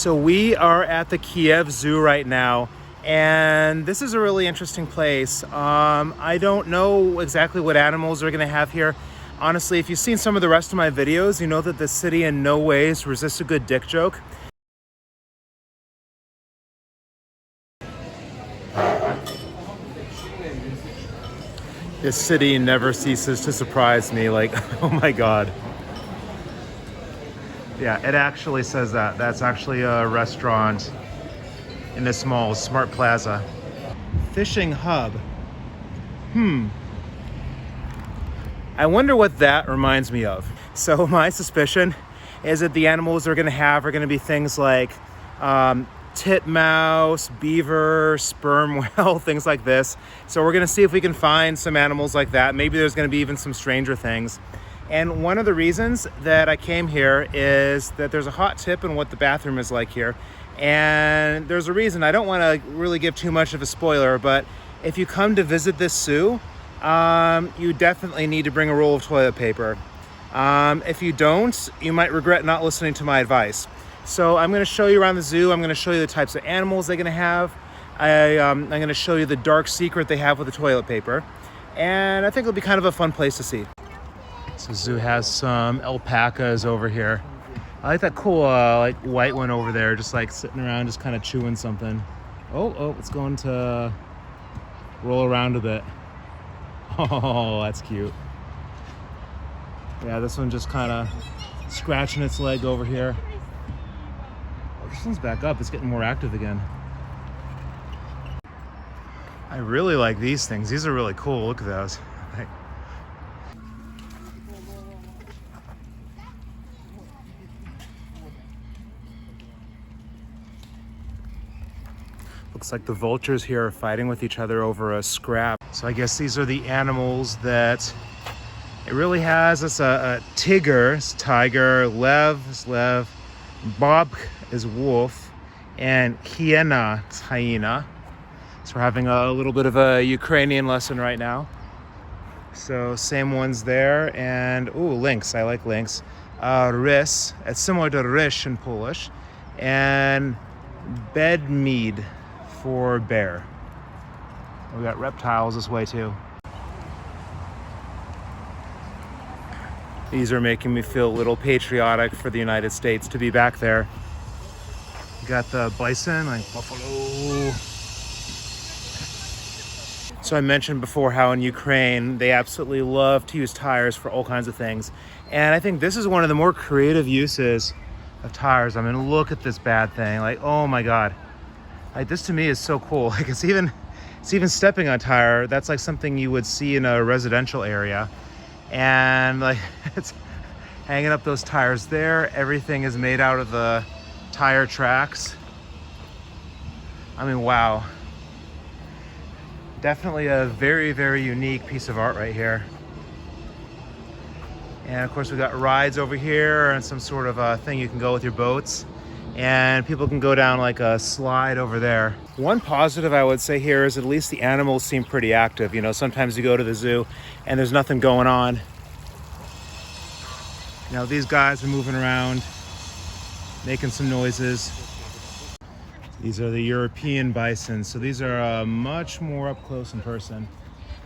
So we are at the Kyiv Zoo right now, and this is a really interesting place. I don't know exactly what animals they're gonna have here. Honestly, if you've seen some of the rest of my videos, you know that this city in no ways resists a good dick joke. This city never ceases to surprise me, like, oh my God. Yeah, it actually says that. That's actually a restaurant in this mall, Smart Plaza. Fishing hub. I wonder what that reminds me of. So my suspicion is that the animals they're gonna have are gonna be things like titmouse, beaver, sperm whale, things like this. So we're gonna see if we can find some animals like that. Maybe there's gonna be even some stranger things. And one of the reasons that I came here is that there's a hot tip in what the bathroom is like here. And there's a reason. I don't wanna really give too much of a spoiler, but if you come to visit this zoo, you definitely need to bring a roll of toilet paper. If you don't, you might regret not listening to my advice. So I'm gonna show you around the zoo. I'm gonna show you the types of animals they're gonna have. I'm gonna show you the dark secret they have with the toilet paper. And I think it'll be kind of a fun place to see. So zoo has some alpacas over here. I like that cool like white one over there, just like sitting around, just kind of chewing something. Oh, it's going to roll around a bit. Oh, that's cute. Yeah, this one just kind of scratching its leg over here. Oh, this one's back up. It's getting more active again. I really like these things. These are really cool. Look at those. Looks like the vultures here are fighting with each other over a scrap. So I guess these are the animals that it really has. It's a tiger, it's tiger, lev is lev, bob is wolf, and hyena is hyena. So we're having a little bit of a Ukrainian lesson right now. So same ones there, and ooh, lynx, I like lynx. Rys, it's similar to ryż in Polish, and bedmead for bear. We got reptiles this way too. These are making me feel a little patriotic for the United States to be back there. You got the bison, like buffalo. So I mentioned before how in Ukraine, they absolutely love to use tires for all kinds of things. And I think this is one of the more creative uses of tires. I mean, look at this bad thing. Like, oh my God. Like, this to me is so cool. Like, it's even stepping on a tire. That's like something you would see in a residential area. And like, it's hanging up those tires there. Everything is made out of the tire tracks. I mean, wow. Definitely a very, very unique piece of art right here. And of course we got rides over here and some sort of a thing you can go with your boats. And people can go down like a slide over there. One positive I would say here is at least the animals seem pretty active. You know, sometimes you go to the zoo and there's nothing going on. You know, these guys are moving around, making some noises. These are the European bison. So these are much more up close in person.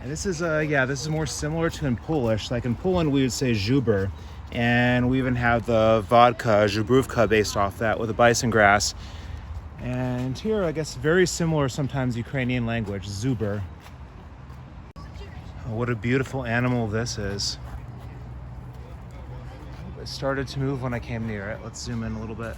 And this is, this is more similar to in Polish. Like in Poland, we would say żubr. And we even have the vodka, żubrówka, based off that with a bison grass. And here, I guess, very similar sometimes Ukrainian language, zubr. Oh, what a beautiful animal this is. It started to move when I came near it. Let's zoom in a little bit.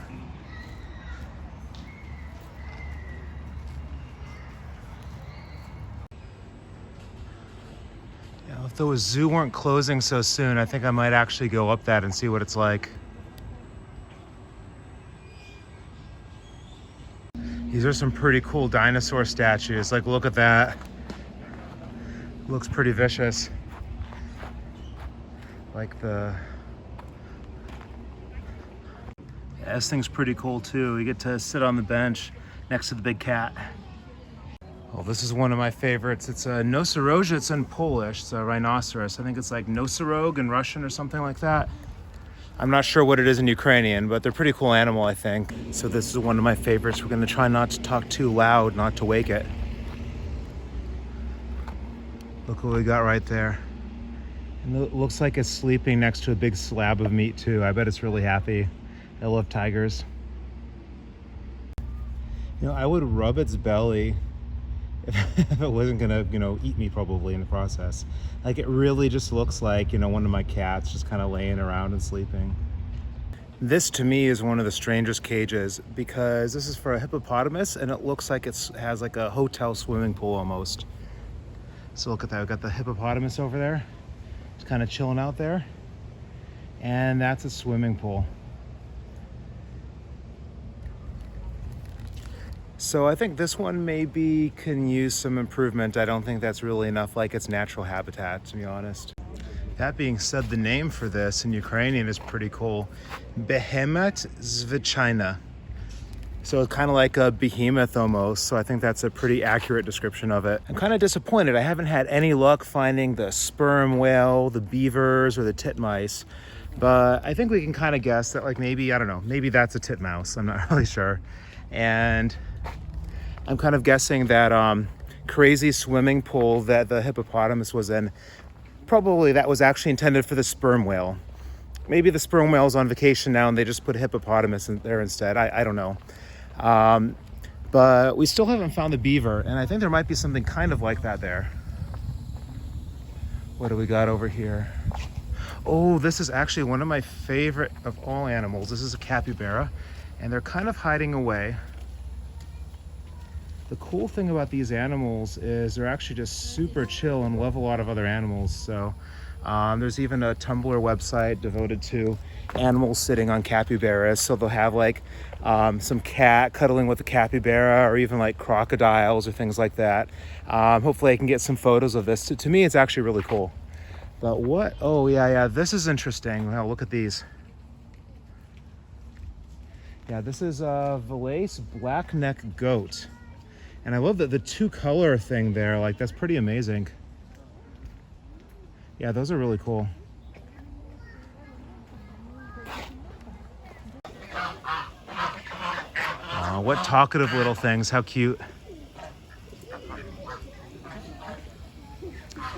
If the zoo weren't closing so soon, I think I might actually go up that and see what it's like. These are some pretty cool dinosaur statues. Like, look at that. Looks pretty vicious. Like the... Yeah, this thing's pretty cool too. You get to sit on the bench next to the big cat. Well, this is one of my favorites. It's a nosorożec in Polish. It's a rhinoceros. I think it's like nosorog in Russian or something like that. I'm not sure what it is in Ukrainian, but they're a pretty cool animal, I think. So this is one of my favorites. We're gonna try not to talk too loud, not to wake it. Look what we got right there. And it looks like it's sleeping next to a big slab of meat too. I bet it's really happy. I love tigers. You know, I would rub its belly if it wasn't gonna, eat me probably in the process. Like, it really just looks like, one of my cats just kind of laying around and sleeping. This to me is one of the strangest cages because this is for a hippopotamus and it looks like it has like a hotel swimming pool almost. So look at that, we've got the hippopotamus over there. It's kind of chilling out there. And that's a swimming pool. So I think this one maybe can use some improvement. I don't think that's really enough like its natural habitat, to be honest. That being said, the name for this in Ukrainian is pretty cool. Behemoth Zvychina. So it's kind of like a behemoth almost. So I think that's a pretty accurate description of it. I'm kind of disappointed. I haven't had any luck finding the sperm whale, the beavers, or the titmice. But I think we can kind of guess that, like, maybe, I don't know, maybe that's a titmouse. I'm not really sure. And I'm kind of guessing that crazy swimming pool that the hippopotamus was in, probably that was actually intended for the sperm whale. Maybe the sperm whale's on vacation now and they just put a hippopotamus in there instead. I don't know. But we still haven't found the beaver, and I think there might be something kind of like that there. What do we got over here? Oh, this is actually one of my favorite of all animals. This is a capybara, and they're kind of hiding away. The cool thing about these animals is they're actually just super chill and love a lot of other animals. So there's even a Tumblr website devoted to animals sitting on capybaras. So they'll have like some cat cuddling with a capybara, or even like crocodiles or things like that. Hopefully I can get some photos of this. To me, it's actually really cool. But what? Oh, yeah, this is interesting. Wow, look at these. Yeah, this is a Valais blackneck goat. And I love that the two color thing there, like that's pretty amazing. Yeah, those are really cool. What talkative little things, how cute.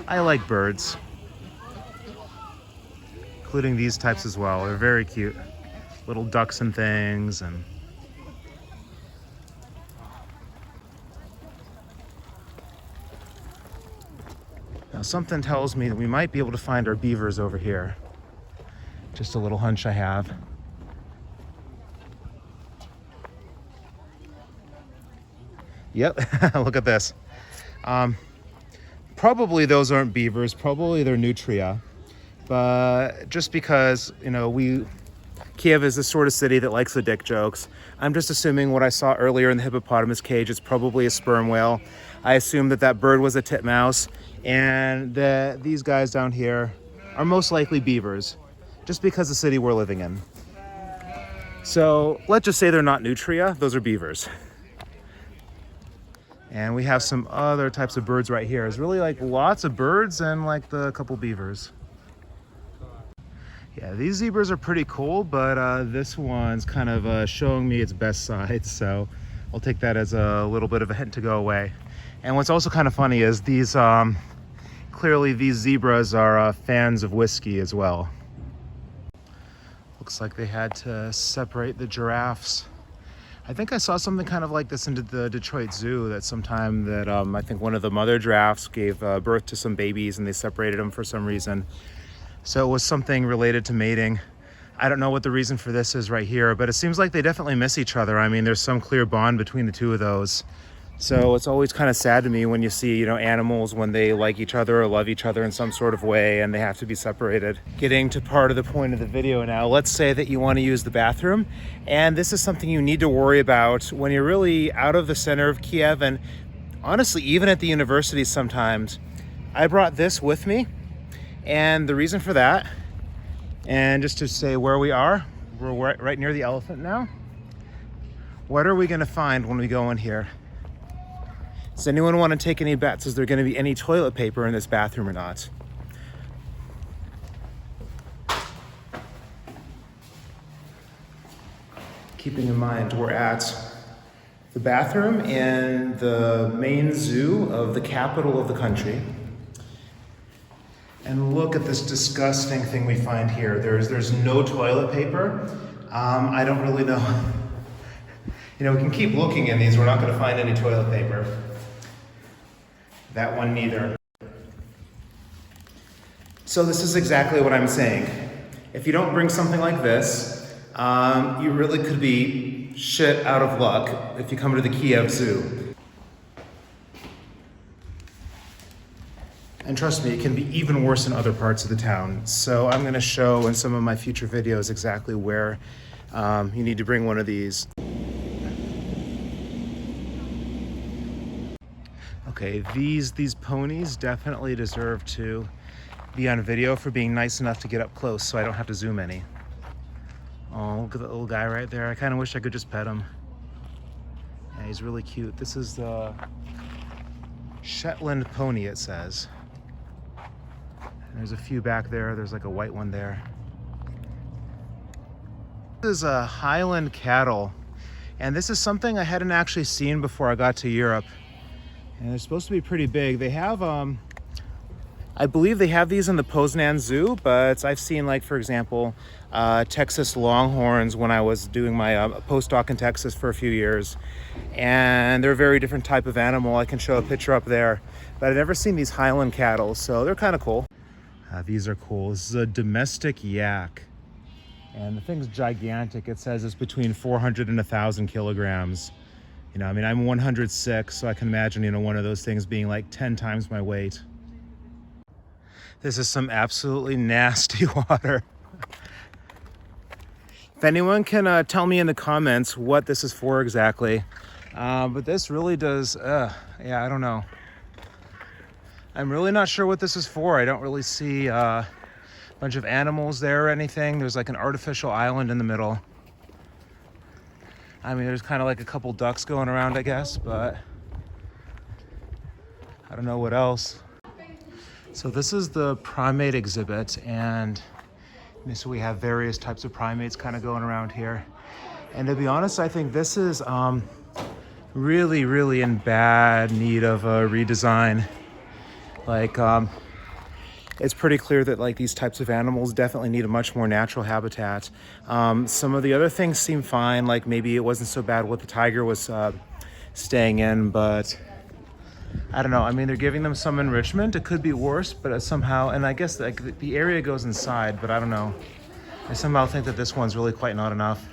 I like birds, including these types as well. They're very cute. Little ducks and things. And now something tells me that we might be able to find our beavers over here. Just a little hunch I have. Yep, look at this. Probably those aren't beavers, probably they're nutria. But just because, Kiev is the sort of city that likes the dick jokes, I'm just assuming what I saw earlier in the hippopotamus cage, it's probably a sperm whale. I assume that bird was a titmouse, and that these guys down here are most likely beavers, just because the city we're living in. So let's just say they're not nutria, those are beavers. And we have some other types of birds right here. There's really like lots of birds and like the couple beavers. Yeah, these zebras are pretty cool, but this one's kind of showing me its best side. So I'll take that as a little bit of a hint to go away. And what's also kind of funny is these, clearly these zebras are fans of whiskey as well. Looks like they had to separate the giraffes. I think I saw something kind of like this in the Detroit Zoo, that sometime that I think one of the mother giraffes gave birth to some babies and they separated them for some reason. So it was something related to mating. I don't know what the reason for this is right here, but it seems like they definitely miss each other. I mean, there's some clear bond between the two of those. So it's always kind of sad to me when you see, animals when they like each other or love each other in some sort of way and they have to be separated. Getting to part of the point of the video now, let's say that you want to use the bathroom, and this is something you need to worry about when you're really out of the center of Kiev, and honestly, even at the university sometimes. I brought this with me, and the reason for that, and just to say where we are, we're right near the elephant now. What are we going to find when we go in here? Does anyone want to take any bets? Is there going to be any toilet paper in this bathroom or not? keeping in mind we're at the bathroom in the main zoo of the capital of the country. And look at this disgusting thing we find here. There's no toilet paper. I don't really know. You know, we can keep looking in these. We're not going to find any toilet paper. That one neither. So this is exactly what I'm saying. If you don't bring something like this, you really could be shit out of luck if you come to the Kyiv Zoo. And trust me, it can be even worse in other parts of the town. So I'm gonna show in some of my future videos exactly where you need to bring one of these. Okay, these ponies definitely deserve to be on video for being nice enough to get up close so I don't have to zoom any. Oh, look at the little guy right there. I kind of wish I could just pet him. Yeah, he's really cute. This is the Shetland pony, it says. There's a few back there. There's like a white one there. This is a Highland cattle, and this is something I hadn't actually seen before I got to Europe. And they're supposed to be pretty big. They have, I believe they have these in the Poznan Zoo, but I've seen, like, for example, Texas Longhorns when I was doing my postdoc in Texas for a few years. And they're a very different type of animal. I can show a picture up there, but I've never seen these Highland cattle, so they're kind of cool. These are cool. This is a domestic yak. And the thing's gigantic. It says it's between 400 and 1,000 kilograms. You know, I mean, I'm 106, so I can imagine, you know, one of those things being like 10 times my weight. This is some absolutely nasty water. If anyone can tell me in the comments what this is for exactly. But this really does, yeah, I don't know. I'm really not sure what this is for. I don't really see a bunch of animals there or anything. There's like an artificial island in the middle. I mean, there's kind of like a couple ducks going around, I guess, but I don't know what else. So this is the primate exhibit, and so we have various types of primates kind of going around here. And to be honest, I think this is really, really in bad need of a redesign. Like, it's pretty clear that like these types of animals definitely need a much more natural habitat. Some of the other things seem fine, like maybe it wasn't so bad what the tiger was staying in, but I don't know. I mean, they're giving them some enrichment. It could be worse, but somehow, and I guess like the area goes inside, but I don't know. I somehow think that this one's really quite not enough.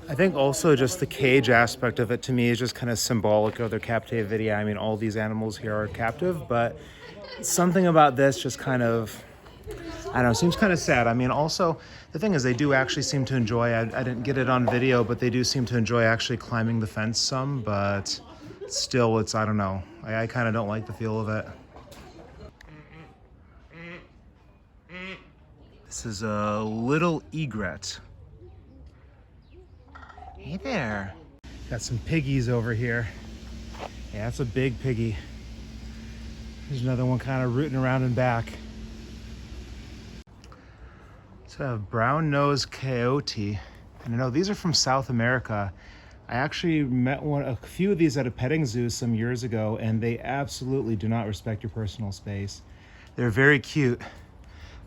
I think also just the cage aspect of it to me is just kind of symbolic of their captivity. I mean, all these animals here are captive, but something about this just kind of, I don't know, seems kind of sad. I mean, also, the thing is they do actually seem to enjoy, I didn't get it on video, but they do seem to enjoy actually climbing the fence some, but still, it's, I don't know. I kind of don't like the feel of it. This is a little egret. Hey there. Got some piggies over here. Yeah, that's a big piggy. There's another one kind of rooting around in back. So I have brown-nosed coyote. And I know these are from South America. I actually met a few of these at a petting zoo some years ago, and they absolutely do not respect your personal space. They're very cute,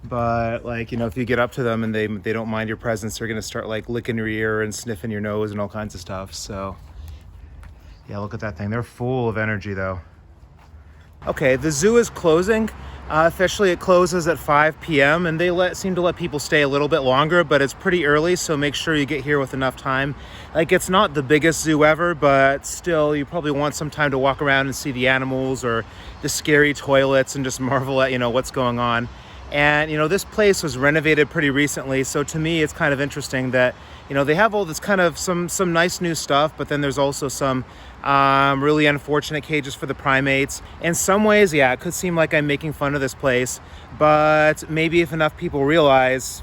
but like, you know, if you get up to them and they don't mind your presence, they're gonna start like licking your ear and sniffing your nose and all kinds of stuff. So yeah, look at that thing. They're full of energy though. Okay, the zoo is closing. Officially it closes at 5 p.m. and they seem to let people stay a little bit longer, but it's pretty early, so make sure you get here with enough time. Like, it's not the biggest zoo ever, but still you probably want some time to walk around and see the animals or the scary toilets and just marvel at, you know, what's going on. And, you know, this place was renovated pretty recently, so to me it's kind of interesting that, you know, they have all this kind of some nice new stuff, but then there's also some really unfortunate cages for the primates. In some ways, yeah, it could seem like I'm making fun of this place, but maybe if enough people realize,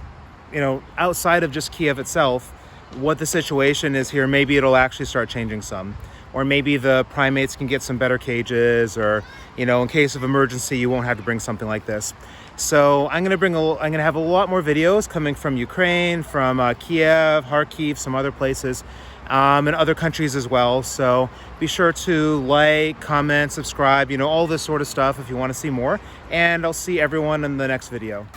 you know, outside of just Kiev itself, what the situation is here, maybe it'll actually start changing some. or maybe the primates can get some better cages, or, you know, in case of emergency, you won't have to bring something like this. So I'm gonna have a lot more videos coming from Ukraine, from Kiev, Kharkiv, some other places, and other countries as well. So be sure to like, comment, subscribe, you know, all this sort of stuff if you want to see more. And I'll see everyone in the next video.